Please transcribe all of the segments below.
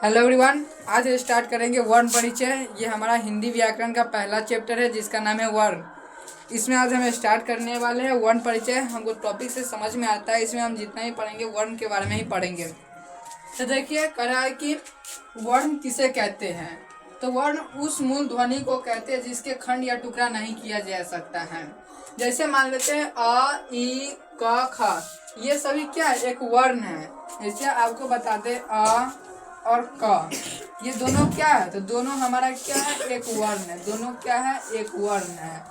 Hello everyone, आज start करेंगे वर्ण परिचय। ये हमारा हिंदी व्याकरण का पहला चैप्टर है जिसका नाम है वर्ण। इसमें आज हम स्टार्ट करने वाले हैं वर्ण परिचय। हमको टॉपिक से समझ में आता है, इसमें हम जितना ही पढ़ेंगे वर्ण के बारे में ही पढ़ेंगे। तो देखिए कह रहा है कि वर्ण किसे कहते हैं। तो वर्ण उस मूल ध्वनि को कहते हैं जिसके खंड या टुकड़ा नहीं किया जा सकता है। जैसे मान लेते हैं अ, ई, क, ख, ये सभी क्या है, एक वर्ण है। जैसे आपको बताते अ और क, ये दोनों क्या है, तो दोनों हमारा क्या है, एक वर्ण है। दोनों क्या है, एक वर्ण है।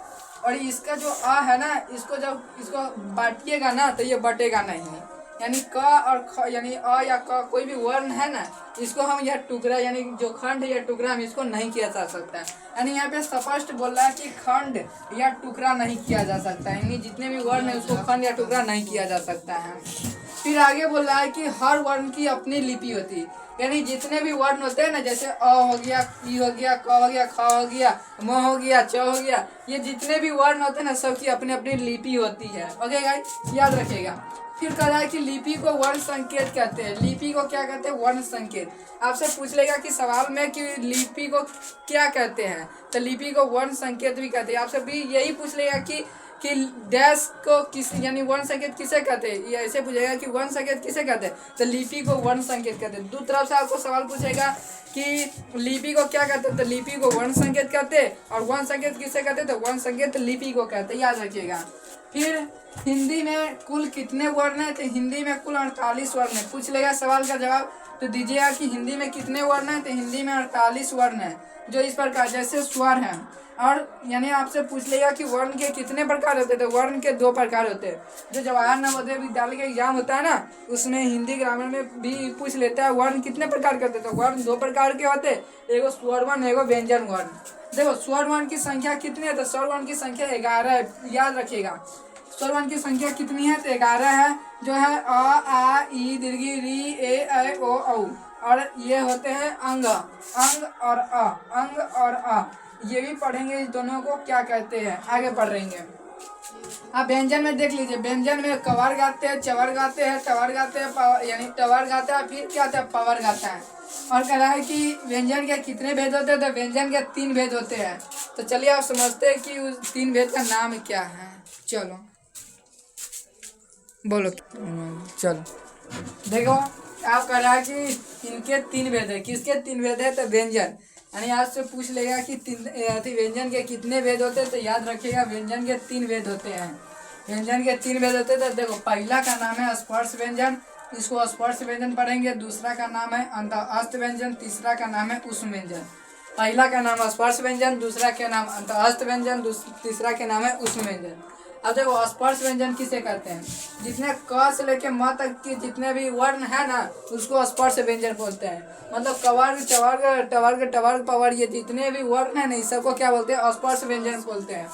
और इसका जो अ है ना, इसको जब इसको बांटिएगा ना तो ये बटेगा नहीं। यानी क और ख यानी अ या क कोई भी वर्ण है ना, इसको हम यह टुकड़ा यानी जो खंड या टुकड़ा हम इसको नहीं किया जा सकता है। यानी यहाँ पे स्पष्ट बोल रहा है कि खंड या टुकड़ा नहीं किया जा सकता है। यानी जितने भी वर्ण है उसको खंड या टुकड़ा नहीं किया जा सकता है। फिर आगे बोल रहा है कि हर वर्ण की अपनी लिपि होती है। यानी जितने भी वर्ण होते हैं ना, जैसे अ हो गया, ई हो गया, क हो गया, ख हो गया, म हो गया, च हो गया, ये जितने भी वर्ण होते हैं ना सबकी अपनी अपनी लिपि होती है। ओके गाइस, याद रखिएगा। फिर कह रहा है कि लिपि को वर्ण संकेत कहते हैं। लिपि को क्या कहते हैं, वर्ण संकेत। आपसे पूछ लेगा कि सवाल में कि लिपि को क्या कहते हैं, तो लिपि को वर्ण संकेत भी कहते हैं। आपसे भी यही पूछ लेगा कि डैश को किस यानी वर्ण संकेत किसे कहते हैं, ये ऐसे पूछेगा कि वर्ण संकेत किसे कहते हैं, तो लिपि को वर्ण संकेत कहते हैं। दूसरी तरफ से आपको सवाल पूछेगा कि लिपि को क्या कहते हैं, तो लिपि को वर्ण संकेत कहते हैं। और वर्ण संकेत किसे कहते हैं, तो वर्ण संकेत लिपि को कहते हैं, याद रखिएगा। फिर हिंदी में कुल कितने वर्ण हैं, तो हिंदी में कुल 48 वर्ण है। पूछ लेगा सवाल का जवाब तो दीजिएगा कि हिंदी में कितने वर्ण हैं, तो हिंदी में 48 वर्ण है। जो इस प्रकार जैसे स्वर हैं। और यानी आपसे पूछ लेगा कि वर्ण के कितने प्रकार होते हैं, तो वर्ण के 2 प्रकार होते हैं। जो जवाहर नवोदय विद्यालय का एग्जाम होता है ना, उसमें हिंदी ग्रामर में भी पूछ लेता है वर्ण कितने प्रकार के होते हैं, तो वर्ण 2 प्रकार के होते हैं, एगो स्वर वर्ण, एगो व्यंजन वर्ण। देखो स्वर वर्ण की संख्या कितनी है, तो स्वर वर्ण की संख्या 11 है, याद रखिएगा। स्वर वर्ण की संख्या कितनी है, तो 11 है। जो है अ, आ, ई, दीर्घी, री, ए, ऐ, ओ, औ। और ये होते हैं अंग, अंग और अ, अंग और अ। ये भी पढ़ेंगे, इस दोनों को क्या कहते हैं, आगे पढ़ रहेंगे। आप व्यंजन में देख लीजिए, व्यंजन में कवर गाते हैं, चवर गाते हैं, टवर गाते हैं, यानी टवर गाता है, फिर क्या होता है, पवर गाता है। और कह रहा है कि व्यंजन के कितने भेद होते हैं, तो व्यंजन के 3 भेद होते हैं। तो चलिए आप समझते हैं कि उस 3 भेद का नाम क्या है। चलो बोलो। चलो देखो, आप कह रहा है कि इनके 3 भेद है। किसके 3 भेद है, तो व्यंजन। यानी आपसे पूछ लेगा कि व्यंजन के कितने भेद होते हैं, तो याद रखिएगा व्यंजन के 3 भेद होते हैं। व्यंजन के 3 भेद होते हैं। तो देखो पहला का नाम है स्पर्श व्यंजन, इसको स्पर्श व्यंजन पढ़ेंगे। दूसरा का नाम है अंतःस्थ व्यंजन, तीसरा का नाम है उष्म व्यंजन। पहला का नाम स्पर्श व्यंजन, दूसरा का नाम अंतःस्थ व्यंजन, तीसरा के नाम है उष्म व्यंजन। अब देखो स्पर्श व्यंजन किसे कहते हैं, जितने क से लेके म तक के जितने भी वर्ण है ना उसको स्पर्श व्यंजन बोलते हैं। मतलब कवर्ग, चवर्ग, टवर्ग, टवर्ग, पवर, ये जितने भी वर्ण है ना इस सबको क्या बोलते हैं, स्पर्श व्यंजन बोलते हैं।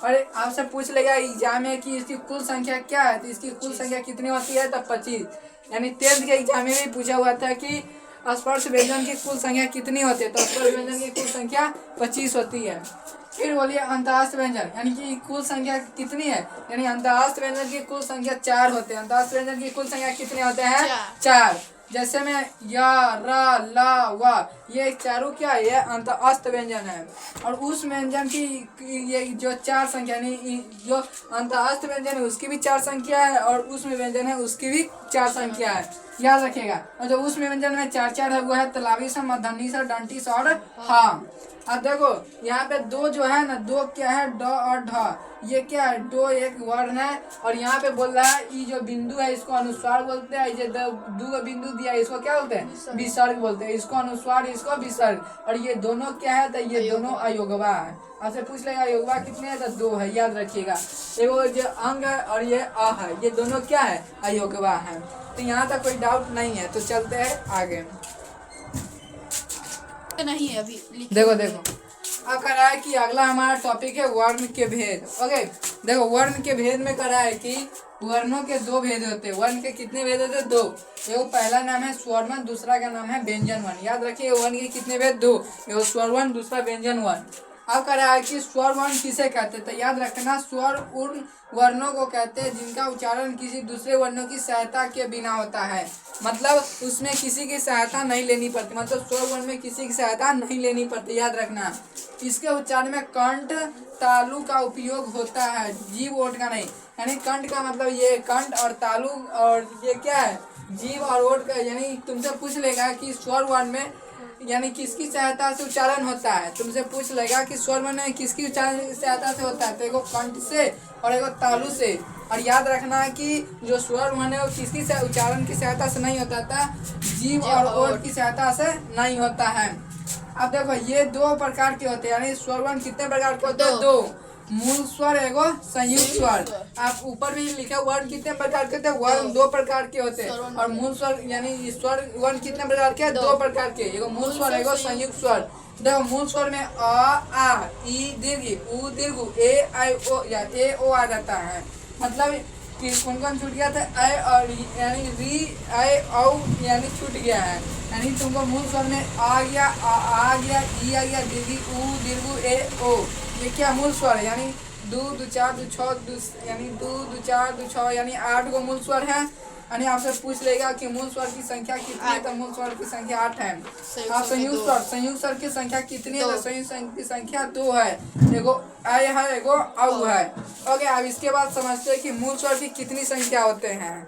और आपसे पूछ लेगा एग्जाम में कि इसकी कुल संख्या क्या है, तो इसकी कुल संख्या कितनी होती है, तो 25। यानी 10th के एग्जाम में भी पूछा हुआ था कि स्पर्श व्यंजन की कुल संख्या कितनी होती है, तो स्पर्श व्यंजन की कुल संख्या 25 होती है। फिर बोलिए अंतःस्थ व्यंजन, यानी कि कुल संख्या कितनी है, यानी अंतःस्थ व्यंजन की कुल संख्या 4 होते हैं। अंतःस्थ व्यंजन की कुल संख्या कितने होते हैं, 4। जैसे में या, रा, ला, वा, ये चारों क्या है, ये अंतःस्थ व्यंजन है। और उस व्यंजन की ये जो 4 संख्या यानी जो अंतःस्थ व्यंजन है उसकी भी 4 संख्या है, और उसमें व्यंजन है उसकी भी 4 संख्या है, याद रखिएगा। और जो उसमें व्यंजन में 4 है वो है तलावी सा, मध्यान्ही सा, डंटी सा और हाँ। अब देखो यहाँ पे 2 जो है ना, 2 क्या है, ड और ढ। ये क्या है, दो एक वर्ण है। और यहाँ पे बोल रहा है ये जो बिंदु है इसको अनुस्वार बोलते हैं। ये 2 बिंदु दिया है इसको क्या बोलते हैं, विसर्ग बोलते हैं। इसको अनुस्वार, इसको विसर्ग। और ये दोनों क्या है, तो ये दोनों अयोगवा है। आपसे पूछ लेगा अयोगवा कितने हैं, तो 2 है, याद रखिएगा। एगो जो अंग है और ये अ है, ये दोनों क्या है, अयोगवा है। तो यहाँ तक कोई डाउट नहीं है, तो चलते हैं आगे। नहीं है अभी। देखो अब कह रहा है कि अगला हमारा टॉपिक है वर्ण के भेद। ओके देखो वर्ण के भेद में कह रहा है कि वर्णों के 2 भेद होते हैं। वर्ण के कितने भेद होते हैं, 2। एगो पहला नाम है स्वर वर्ण, दूसरा का नाम है व्यंजन वर्ण। याद रखिए वर्ण के कितने भेद, 2। एगो स्वर वर्ण, दूसरा व्यंजन वर्ण। अब कह रहा है कि स्वर वर्ण किसे कहते हैं। तो याद रखना, स्वर उन वर्णों को कहते हैं जिनका उच्चारण किसी दूसरे वर्णों की सहायता के बिना होता है। मतलब उसमें किसी की सहायता नहीं लेनी पड़ती, मतलब स्वर वर्ण में किसी की सहायता नहीं लेनी पड़ती। याद रखना, इसके उच्चारण में कंठ तालु का उपयोग होता है, जीव ओठ का नहीं। यानी कंठ का मतलब ये कंठ और तालु, और ये क्या है, जीव और ओठ का। यानी तुमसे पूछ लेगा कि स्वर वर्ण में यानी किसकी सहायता से उच्चारण होता है, तुमसे पूछ लेगा कि स्वर वर्ण में किसकी उच्चारण सहायता से होता है, तो एगो कंठ से और एगो तालु से। और याद रखना कि जो स्वर वर्ण है वो किसकी उच्चारण की सहायता से नहीं होता था, जीव और ओठ की सहायता से नहीं होता है। अब देखो ये दो प्रकार के होते हैं, यानी स्वर वर्ण कितने प्रकार के होते हैं, दो। मूल स्वर एगो संयुक्त स्वर। आप ऊपर भी लिखा वर्ण कितने प्रकार के होते हैं, वर्ण दो प्रकार के होते हैं। और मूल स्वर यानी स्वर वर्ण कितने प्रकार के, दो प्रकार के, एगो मूल स्वर एगो संयुक्त स्वर। देखो मूल स्वर में अ आ ई दीर्घ उ दीर्घ ए आई ओ या ए ओ आ जाता है। मतलब कि कौन कौन छूट गया था, ए और यानी री ए औ यानी छूट गया है। यानी तुमको मूल स्वर में आ गया, आ गया, ई आ गया, दीर्घ उ दीर्घ ए ओ, ये क्या मूल स्वर है। यानी दो दो चार दो छः यानी दो दो चार दो छः यानी 8 गो मूल स्वर है। यानी आपसे पूछ लेगा कि मूल स्वर की संख्या कितनी है, तो मूल स्वर की संख्या 8 है। आप संयुक्त स्वर की संख्या कितनी है, तो संयुक्त स्वर की संख्या 2 है। एगो आय है, एगो औ है। ओके, अब इसके बाद समझते हैं कि मूल स्वर की कितनी संख्या होते हैं।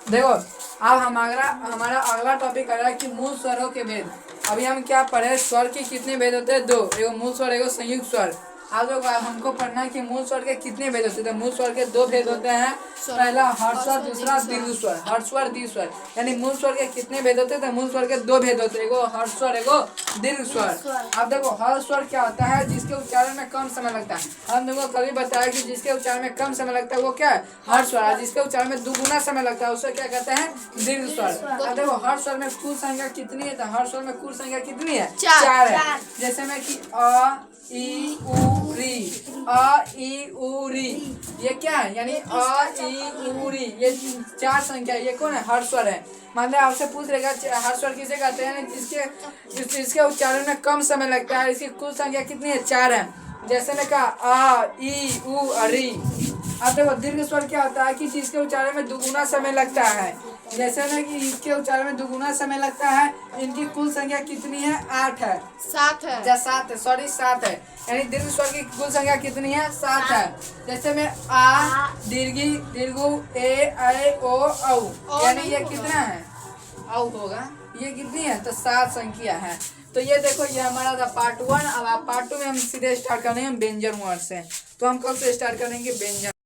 देखो अब हमारा अगला टॉपिक आ रहा है कि मूल स्वरों के भेद। अभी हम क्या पढ़े, स्वर के कितने भेद होते हैं, दो, एगो मूल स्वर एगो संयुक्त स्वर। आज हमको पढ़ना है कि मूल स्वर के कितने भेद होते हैं। तो मूल स्वर के दो भेद होते हैं, पहला हर्ष स्वर, दूसरा दीर्घ स्वर। हर्ष स्वर दीर्घ स्वर, यानी मूल स्वर के कितने भेद होते हैं, तो मूल स्वर के दो भेद होते हैं, एगो हर्ष स्वर एगो दीर्घ स्वर। अब देखो हर्ष स्वर क्या होता है, जिसके उच्चारण में कम समय लगता है। हम तुमको कभी बताया कि जिसके उच्चारण में कम समय लगता है वो क्या है, हर्ष स्वर। जिसके उच्चारण में दुगुना समय लगता है उसे क्या कहते हैं, दीर्घ स्वर। अब देखो हर्ष स्वर में कुल संख्या कितनी है, तो हर्ष स्वर में कुल संख्या कितनी है, 4 है। जैसे में कि अ ई उ री, अ ई उ री, ये क्या है, यानी अ ई उ री, ये 4 संख्या, ये कौन है, हर्ष स्वर है। मतलब आपसे पूछ रहेगा हर्ष स्वर किसे कहते हैं, जिसके उच्चारण में कम समय लगता है, इसकी कुल संख्या कितनी है, 4 है। जैसे ने कहा आ ई उ री। अब देखो दीर्घ स्वर क्या होता है कि जिसके उच्चारण में दुगुना समय लगता है। जैसे ना कि इसके उच्चारण में दुगुना समय लगता है, इनकी कुल संख्या कितनी है, 8 है, 7 है, 7 है, सॉरी 7 है। यानी दीर्घ स्वर की कुल संख्या कितनी है, 7 है। जैसे में आ दीर्घी दीर्घ ए आई ओ औ, यानी ये कितना है, औ होगा, ये कितनी है, तो 7 संख्या है। तो ये देखो ये हमारा था पार्ट 1। अब आप पार्ट 2 में हम सीधे स्टार्ट करेंगे व्यंजन वर्ण से। तो हम कब से स्टार्ट करेंगे, व्यंजन।